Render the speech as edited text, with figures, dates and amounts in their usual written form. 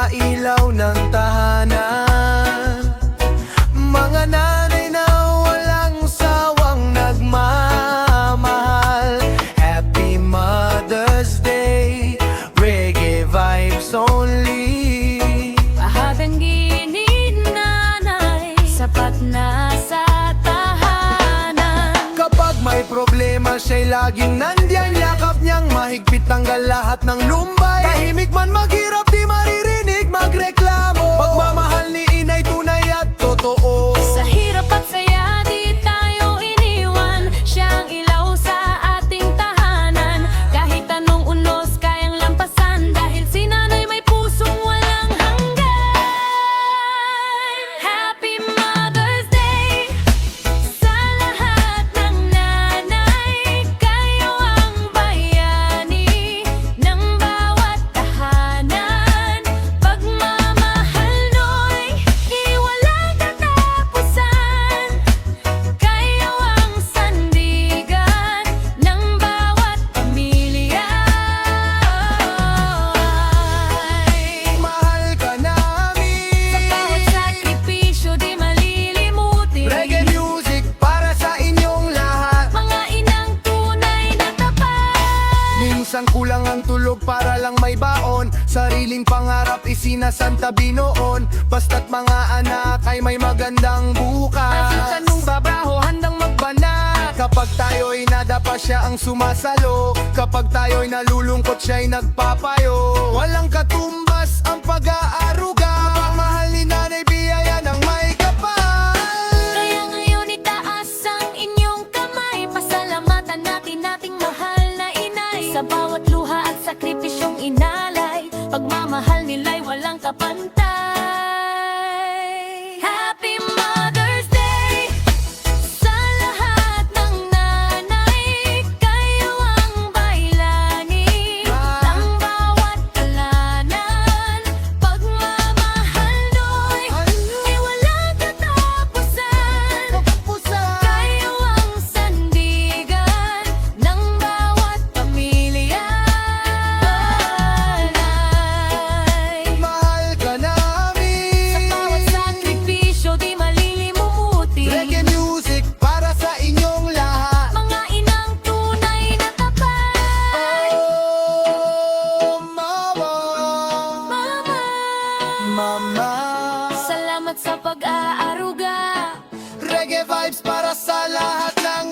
sa ilaw ng tahanan. Mga nanay na walang sawang nagmamahal. Happy Mother's Day, reggae vibes only. Pahabang ginid nanay, sapat na sa tahanan. Kapag may problema siya'y laging nandyan. Yakap niyang mahigpit, tanggal lahat ng lumbay. Tahimik man maghirap, di maririnig magreklamo. Pagmamahal ni inay tunay at totoo. Sa hirap at saya di tayo iniwan, siyang ilaw sa ating tahanan. Kahit anong unos kayang lampasan, dahil si nanay may pusong walang hanggan. Happy Mother's Day sa lahat ng nanay. Kayo ang bayani ng bawat tahanan. Pagmamahal no'y di walang katapusan. Kayo ang sandigan ng bawat pamilya. Mahal ka namin. Sa bawat sakripisyo di malilimutin. Reggae music para sa inyong lahat. Mga inang tunay na tapat. Minsan kulang ang tulog para lang may baon. Sariling pangarap isinasantabi noon. Basta't mga anak ay may magandang bukas. At nung babraho handang magbanat. Kapag tayo'y nadapa siya ang sumasalo. Kapag tayo'y nalulungkot siya'y nagpapayo. Walang katumbas ang pag-aaruga. Pagmamahal ni nanay biyaya ng may kapal. Kaya ngayon itaas ang inyong kamay. Pasalamatan natin ating mahal na inay. Sa bawat luha at sakripisyong inalay, pagmamahal nila'y walang kapantay. Happy Mother's Day sa lahat ng nanay. Kayo ang baylani ng bawat kalanan. Pagmamahal no'y di walang katapusan. Kayo ang sandigan ng bawat pamilya. Nanay, Mahal ka namin. sa bawat sakripisyo di malilimutin. Reggae music para sa inyong lahat. Mga inang tunay na tapat. Oh, mama, Mama, mama. salamat sa pag-aaruga. Reggae vibes para sa lahat ng